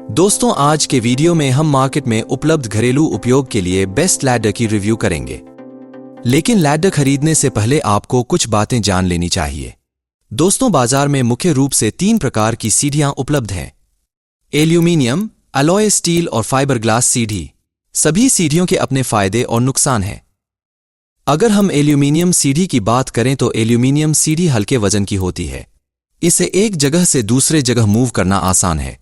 दोस्तों, आज के वीडियो में हम मार्केट में उपलब्ध घरेलू उपयोग के लिए बेस्ट लैडर की रिव्यू करेंगे। लेकिन लैडर खरीदने से पहले आपको कुछ बातें जान लेनी चाहिए। दोस्तों, बाजार में मुख्य रूप से 3 प्रकार की सीढ़ियां उपलब्ध हैं: एल्यूमीनियम, अलॉय स्टील और फाइबर ग्लास सीढ़ी। सभी सीढ़ियों के अपने फायदे और नुकसान हैं। अगर हम एल्यूमीनियम सीढ़ी की बात करें तो एल्यूमीनियम सीढ़ी हल्के वजन की होती है। इसे एक जगह से दूसरे जगह मूव करना आसान है।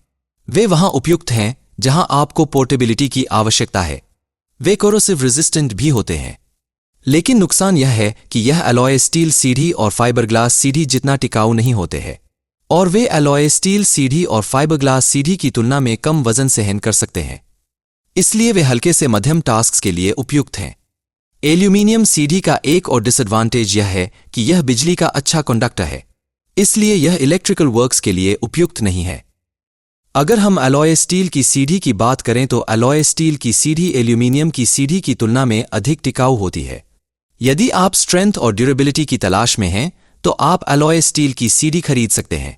वे वहां उपयुक्त हैं जहां आपको पोर्टेबिलिटी की आवश्यकता है। वे कोरोसिव रेजिस्टेंट भी होते हैं। लेकिन नुकसान यह है कि यह अलॉय स्टील सीढ़ी और फाइबर ग्लास सीढ़ी जितना टिकाऊ नहीं होते हैं, और वे अलॉय स्टील सीढ़ी और फाइबर ग्लास सीढ़ी की तुलना में कम वजन सहन कर सकते हैं, इसलिए वे हल्के से मध्यम टास्क के लिए उपयुक्त हैं। एल्यूमीनियम सीढ़ी का एक और डिसएडवांटेज यह है कि यह बिजली का अच्छा कंडक्टर है, इसलिए यह इलेक्ट्रिकल वर्क्स के लिए उपयुक्त नहीं है। अगर हम अलॉय स्टील की सीढ़ी की बात करें तो अलॉय स्टील की सीढ़ी एल्यूमीनियम की सीढ़ी की तुलना में अधिक टिकाऊ होती है। यदि आप स्ट्रेंथ और ड्यूरेबिलिटी की तलाश में हैं तो आप अलॉय स्टील की सीढ़ी खरीद सकते हैं।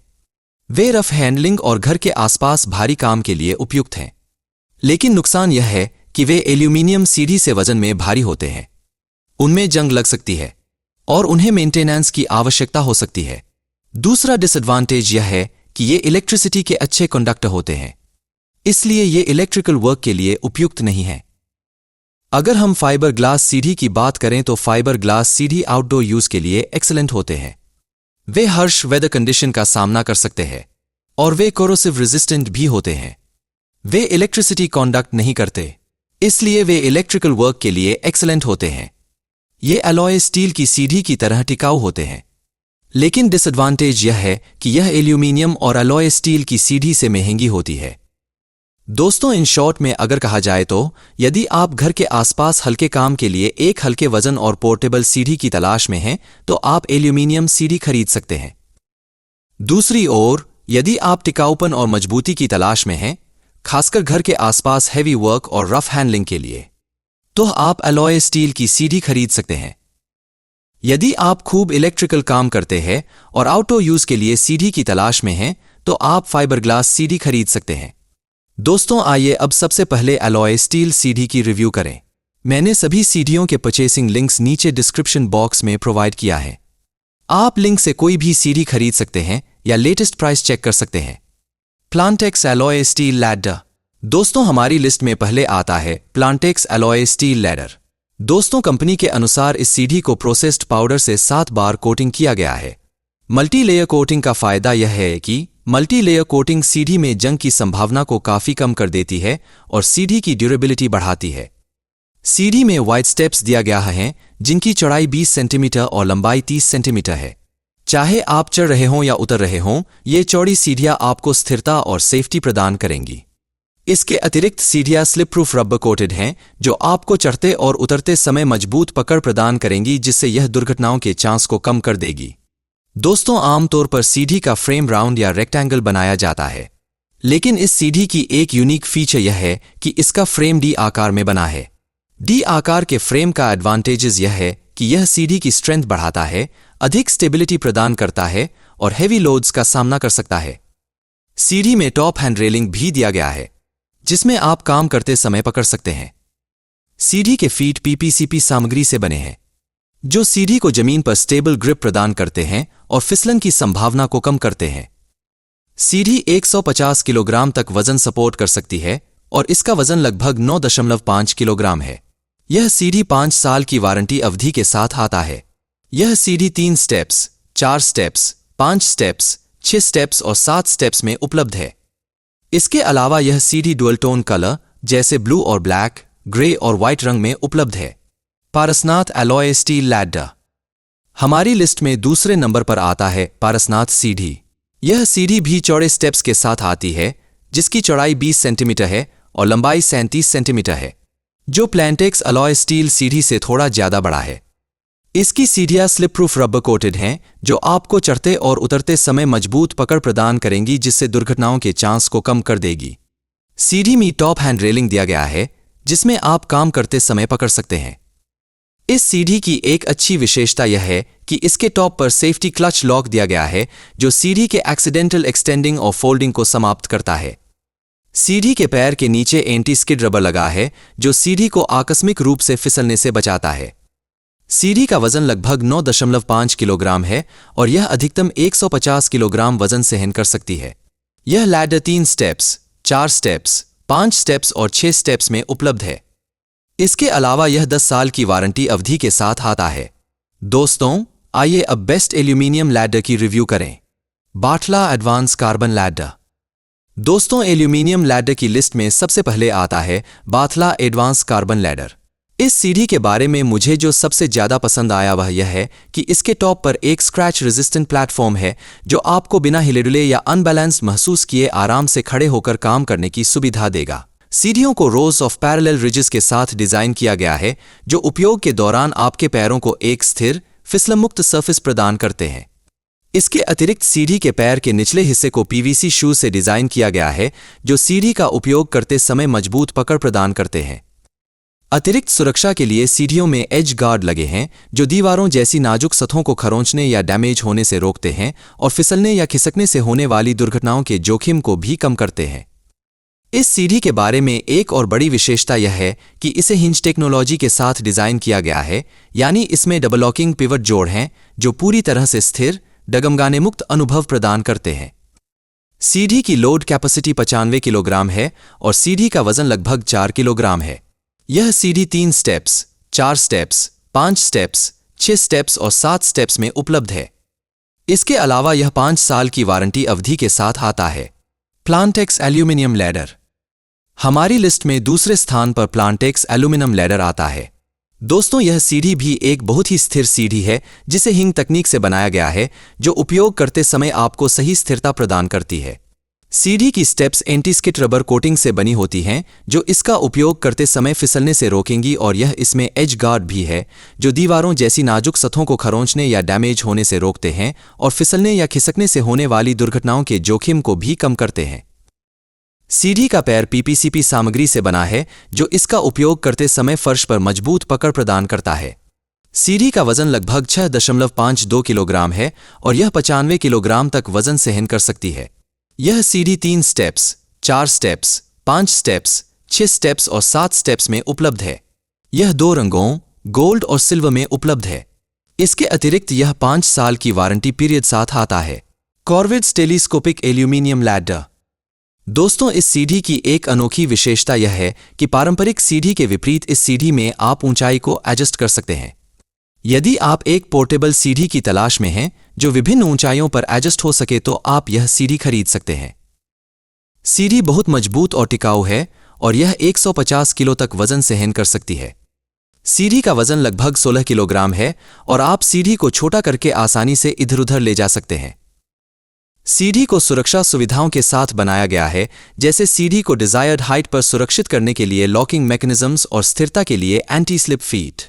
वे रफ हैंडलिंग और घर के आसपास भारी काम के लिए उपयुक्त हैं। लेकिन नुकसान यह है कि वे एल्यूमीनियम सीढ़ी से वजन में भारी होते हैं, उनमें जंग लग सकती है और उन्हें मेंटेनेंस की आवश्यकता हो सकती है। दूसरा डिसएडवांटेज यह है कि ये इलेक्ट्रिसिटी के अच्छे कंडक्टर होते हैं, इसलिए ये इलेक्ट्रिकल वर्क के लिए उपयुक्त नहीं है। अगर हम फाइबर ग्लास सीढ़ी की बात करें तो फाइबर ग्लास सीढ़ी आउटडोर यूज के लिए एक्सीलेंट होते हैं। वे हर्ष वेदर कंडीशन का सामना कर सकते हैं और वे कोरोसिव रेजिस्टेंट भी होते हैं। वे इलेक्ट्रिसिटी कंडक्ट नहीं करते, इसलिए वे इलेक्ट्रिकल वर्क के लिए एक्सीलेंट होते हैं। ये अलॉय स्टील की सीढ़ी की तरह टिकाऊ होते हैं। लेकिन डिसएडवांटेज यह है कि यह एल्यूमीनियम और अलॉय स्टील की सीढ़ी से महंगी होती है। दोस्तों, इन शॉर्ट में अगर कहा जाए तो यदि आप घर के आसपास हल्के काम के लिए एक हल्के वजन और पोर्टेबल सीढ़ी की तलाश में हैं तो आप एल्यूमीनियम सीढ़ी खरीद सकते हैं। दूसरी ओर, यदि आप टिकाऊपन और मजबूती की तलाश में हैं, खासकर घर के आसपास हैवी वर्क और रफ हैंडलिंग के लिए, तो आप अलॉय स्टील की सीढ़ी खरीद सकते हैं। यदि आप खूब इलेक्ट्रिकल काम करते हैं और आउटडोर यूज के लिए सीढ़ी की तलाश में हैं तो आप फाइबर ग्लास सीढ़ी खरीद सकते हैं। दोस्तों, आइए अब सबसे पहले अलॉय स्टील सीढ़ी की रिव्यू करें। मैंने सभी सीढ़ियों के परचेसिंग लिंक्स नीचे डिस्क्रिप्शन बॉक्स में प्रोवाइड किया है। आप लिंक से कोई भी सीढ़ी खरीद सकते हैं या लेटेस्ट प्राइस चेक कर सकते हैं। Plantex alloy steel ladder. दोस्तों, हमारी लिस्ट में पहले आता है प्लांटेक्स अलॉय स्टील लैडर। दोस्तों, कंपनी के अनुसार इस सीढ़ी को प्रोसेस्ड पाउडर से 7 बार कोटिंग किया गया है। मल्टी लेयर कोटिंग का फायदा यह है कि मल्टी लेयर कोटिंग सीढ़ी में जंग की संभावना को काफी कम कर देती है और सीढ़ी की ड्यूरेबिलिटी बढ़ाती है। सीढ़ी में वाइड स्टेप्स दिया गया है जिनकी चौड़ाई 20 सेंटीमीटर और लंबाई 30 सेंटीमीटर है। चाहे आप चढ़ रहे हों या उतर रहे हों, ये चौड़ी सीढ़ियां आपको स्थिरता और सेफ्टी प्रदान करेंगी। इसके अतिरिक्त सीढ़ियां स्लिप प्रूफ रबर कोटेड हैं जो आपको चढ़ते और उतरते समय मजबूत पकड़ प्रदान करेंगी, जिससे यह दुर्घटनाओं के चांस को कम कर देगी। दोस्तों, आमतौर पर सीढ़ी का फ्रेम राउंड या रेक्टेंगल बनाया जाता है, लेकिन इस सीढ़ी की एक यूनिक फीचर यह है कि इसका फ्रेम डी आकार में बना है। डी आकार के फ्रेम का एडवांटेजेस यह है कि यह सीढ़ी की स्ट्रेंथ बढ़ाता है, अधिक स्टेबिलिटी प्रदान करता है और हैवी लोड्स का सामना कर सकता है। सीढ़ी में टॉप हैंड रेलिंग भी दिया गया है जिसमें आप काम करते समय पकड़ सकते हैं। सीढ़ी के फीट पीपीसीपी सामग्री से बने हैं जो सीढ़ी को जमीन पर स्टेबल ग्रिप प्रदान करते हैं और फिसलन की संभावना को कम करते हैं। सीढ़ी 150 किलोग्राम तक वजन सपोर्ट कर सकती है और इसका वजन लगभग 9.5 किलोग्राम है। यह सीढ़ी 5 साल की वारंटी अवधि के साथ आता है। यह सीढ़ी 3 स्टेप्स, 4 स्टेप्स, 5 स्टेप्स, 6 स्टेप्स और 7 स्टेप्स में उपलब्ध है। इसके अलावा यह सीढ़ी डुअल टोन कलर जैसे ब्लू और ब्लैक, ग्रे और व्हाइट रंग में उपलब्ध है। Parasnath alloy steel ladder. हमारी लिस्ट में दूसरे नंबर पर आता है पारसनाथ सीढ़ी। यह सीढ़ी भी चौड़े स्टेप्स के साथ आती है जिसकी चौड़ाई 20 सेंटीमीटर है और लंबाई 37 सेंटीमीटर है, जो प्लांटेक्स अलॉय स्टील सीढ़ी से थोड़ा ज्यादा बड़ा है। इसकी सीढ़ियां स्लिप प्रूफ रबर कोटेड हैं जो आपको चढ़ते और उतरते समय मजबूत पकड़ प्रदान करेंगी, जिससे दुर्घटनाओं के चांस को कम कर देगी। सीढ़ी में टॉप हैंड रेलिंग दिया गया है जिसमें आप काम करते समय पकड़ सकते हैं। इस सीढ़ी की एक अच्छी विशेषता यह है कि इसके टॉप पर सेफ्टी क्लच लॉक दिया गया है जो सीढ़ी के एक्सीडेंटल एक्सटेंडिंग और फोल्डिंग को समाप्त करता है। सीढ़ी के पैर के नीचे एंटी स्किड रबर लगा है जो सीढ़ी को आकस्मिक रूप से फिसलने से बचाता है। सीढ़ी का वजन लगभग 9.5 किलोग्राम है और यह अधिकतम 150 किलोग्राम वजन सहन कर सकती है। यह लैडर 3 स्टेप्स, 4 स्टेप्स, 5 स्टेप्स और 6 स्टेप्स में उपलब्ध है। इसके अलावा यह 10 साल की वारंटी अवधि के साथ आता है। दोस्तों, आइए अब बेस्ट एल्यूमिनियम लैडर की रिव्यू करें। बाटला एडवांस कार्बन लैडर। दोस्तों, एल्यूमिनियम लैडर की लिस्ट में सबसे पहले आता है बाटला एडवांस कार्बन लैडर। इस सीढ़ी के बारे में मुझे जो सबसे ज्यादा पसंद आया वह यह है कि इसके टॉप पर एक स्क्रैच रेजिस्टेंट प्लेटफॉर्म है जो आपको बिना हिले-डुले या अनबैलेंस्ड महसूस किए आराम से खड़े होकर काम करने की सुविधा देगा। सीढ़ियों को रोज ऑफ पैरेलल रिजेस के साथ डिजाइन किया गया है जो उपयोग के दौरान आपके पैरों को एक स्थिर, फिसलमुक्त सरफेस प्रदान करते हैं। इसके अतिरिक्त सीढ़ी के पैर के निचले हिस्से को पीवीसी शूज से डिजाइन किया गया है जो सीढ़ी का उपयोग करते समय मजबूत पकड़ प्रदान करते हैं। अतिरिक्त सुरक्षा के लिए सीढ़ियों में एज गार्ड लगे हैं जो दीवारों जैसी नाजुक सतहों को खरोंचने या डैमेज होने से रोकते हैं और फिसलने या खिसकने से होने वाली दुर्घटनाओं के जोखिम को भी कम करते हैं। इस सीढ़ी के बारे में एक और बड़ी विशेषता यह है कि इसे हिंज टेक्नोलॉजी के साथ डिजाइन किया गया है, यानी इसमें डबल लॉकिंग पिवट जोड़ हैं जो पूरी तरह से स्थिर, डगमगाने मुक्त अनुभव प्रदान करते हैं। सीढ़ी की लोड कैपेसिटी 95 किलोग्राम है और सीढ़ी का वजन लगभग 4 किलोग्राम है। यह सीढ़ी 3 स्टेप्स, 4 स्टेप्स, 5 स्टेप्स, 6 स्टेप्स और 7 स्टेप्स में उपलब्ध है। इसके अलावा यह 5 साल की वारंटी अवधि के साथ आता है। Plantex aluminium ladder. हमारी लिस्ट में दूसरे स्थान पर प्लांटेक्स एल्यूमिनियम लैडर आता है। दोस्तों, यह सीढ़ी भी एक बहुत ही स्थिर सीढ़ी है जिसे हिंग तकनीक से बनाया गया है जो उपयोग करते समय आपको सही स्थिरता प्रदान करती है। सीढ़ी की steps anti skid rubber coating से बनी होती हैं जो इसका उपयोग करते समय फिसलने से रोकेंगी और यह इसमें एज गार्ड भी है जो दीवारों जैसी नाजुक सतहों को खरोंचने या डैमेज होने से रोकते हैं और फिसलने या खिसकने से होने वाली दुर्घटनाओं के जोखिम को भी कम करते हैं। सीढ़ी का पैर पीपीसीपी सामग्री से बना है जो इसका उपयोग करते समय फर्श पर मजबूत पकड़ प्रदान करता है। सीढ़ी का वजन लगभग 6.52 किलोग्राम है और यह 95 किलोग्राम तक वजन सहन कर सकती है। यह सीढ़ी 3 स्टेप्स, 4 स्टेप्स, 5 स्टेप्स, 6 स्टेप्स और 7 स्टेप्स में उपलब्ध है। यह 2 रंगों, गोल्ड और सिल्वर में उपलब्ध है। इसके अतिरिक्त यह 5 साल की वारंटी पीरियड साथ आता है। Corvettes telescopic aluminium ladder. दोस्तों, इस सीढ़ी की एक अनोखी विशेषता यह है कि पारंपरिक सीढ़ी के विपरीत इस सीढ़ी में आप ऊंचाई को एडजस्ट कर सकते हैं। यदि आप एक पोर्टेबल सीढ़ी की तलाश में हैं जो विभिन्न ऊंचाइयों पर एडजस्ट हो सके तो आप यह सीढ़ी खरीद सकते हैं। सीढ़ी बहुत मजबूत और टिकाऊ है और यह 150 किलो तक वजन सहन कर सकती है। सीढ़ी का वजन लगभग 16 किलोग्राम है और आप सीढ़ी को छोटा करके आसानी से इधर-उधर ले जा सकते हैं। सीढ़ी को सुरक्षा सुविधाओं के साथ बनाया गया है, जैसे सीढ़ी को डिजायर्ड हाइट पर सुरक्षित करने के लिए लॉकिंग मैकेनिज्म्स और स्थिरता के लिए एंटी स्लिप फीट।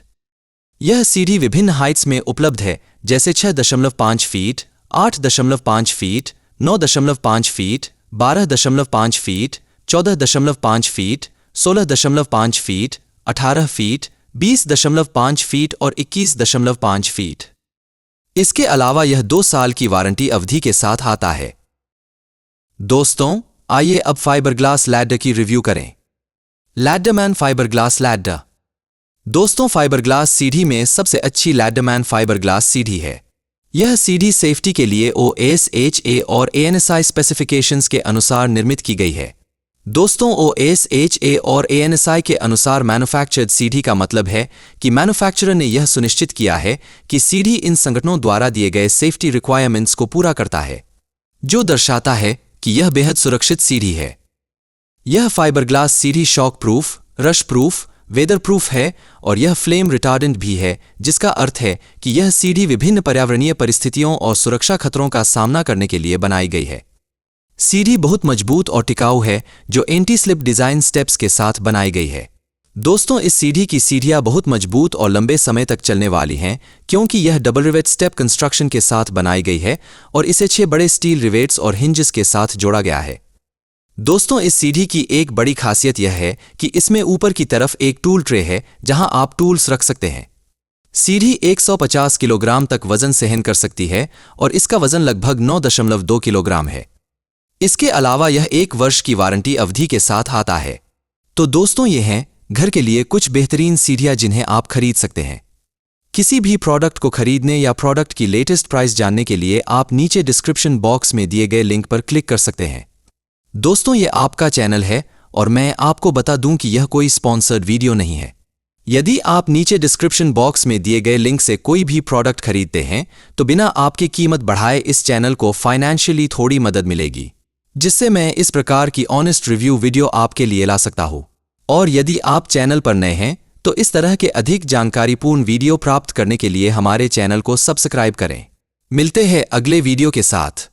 यह सीढ़ी विभिन्न हाइट्स में उपलब्ध है, जैसे 6.5 feet, 8.5 feet, 9.5 feet, 12.5 feet, 14.5 feet, 16.5 feet, 18 feet, 20.5 feet और 21.5 फीट। इसके अलावा यह 2 साल की वारंटी अवधि के साथ आता है। दोस्तों, आइए अब फाइबरग्लास लैडर की रिव्यू करें। लैडरमैन फाइबरग्लास लैडर। दोस्तों, फाइबरग्लास सीढ़ी में सबसे अच्छी लैडरमैन फाइबरग्लास सीढ़ी है। यह सीढ़ी सेफ्टी के लिए OSHA और ANSI स्पेसिफिकेशंस के अनुसार निर्मित की गई है। दोस्तों, OSHA और ANSI के अनुसार मैन्युफैक्चर्ड सीढ़ी का मतलब है कि मैन्युफैक्चरर ने यह सुनिश्चित किया है कि सीढ़ी इन संगठनों द्वारा दिए गए सेफ्टी रिक्वायरमेंट्स को पूरा करता है, जो दर्शाता है कि यह बेहद सुरक्षित सीढ़ी है। यह फाइबरग्लास सीढ़ी shock proof, rust proof, weather proof है और यह फ्लेम रिटार्डेंट भी है, जिसका अर्थ है कि यह सीढ़ी विभिन्न पर्यावरणीय परिस्थितियों और सुरक्षा खतरों का सामना करने के लिए बनाई गई है। सीढ़ी बहुत मजबूत और टिकाऊ है जो एंटी स्लिप डिजाइन स्टेप्स के साथ बनाई गई है। दोस्तों, इस सीढ़ी की सीढ़ियां बहुत मजबूत और लंबे समय तक चलने वाली हैं क्योंकि यह डबल रिवेट स्टेप कंस्ट्रक्शन के साथ बनाई गई है और इसे 6 बड़े स्टील रिवेट्स और हिंजेस के साथ जोड़ा गया है। दोस्तों, इस सीढ़ी की एक बड़ी खासियत यह है कि इसमें ऊपर की तरफ एक टूल ट्रे है जहां आप टूल्स रख सकते हैं। सीढ़ी 150 किलोग्राम तक वजन सहन कर सकती है और इसका वजन लगभग 9.2 किलोग्राम है। इसके अलावा यह 1 वर्ष की वारंटी अवधि के साथ आता है। तो दोस्तों, ये हैं घर के लिए कुछ बेहतरीन सीढ़ियां जिन्हें आप खरीद सकते हैं। किसी भी प्रोडक्ट को खरीदने या प्रोडक्ट की लेटेस्ट प्राइस जानने के लिए आप नीचे डिस्क्रिप्शन बॉक्स में दिए गए लिंक पर क्लिक कर सकते हैं। दोस्तों, ये आपका चैनल है और मैं आपको बता दूं कि यह कोई स्पॉन्सर्ड वीडियो नहीं है। यदि आप नीचे डिस्क्रिप्शन बॉक्स में दिए गए लिंक से कोई भी प्रोडक्ट खरीदते हैं तो बिना आपकी कीमत बढ़ाए इस चैनल को फाइनेंशियली थोड़ी मदद मिलेगी, जिससे मैं इस प्रकार की ऑनेस्ट रिव्यू वीडियो आपके लिए ला सकता हूं। और यदि आप चैनल पर नए हैं तो इस तरह के अधिक जानकारीपूर्ण वीडियो प्राप्त करने के लिए हमारे चैनल को सब्सक्राइब करें। मिलते हैं अगले वीडियो के साथ।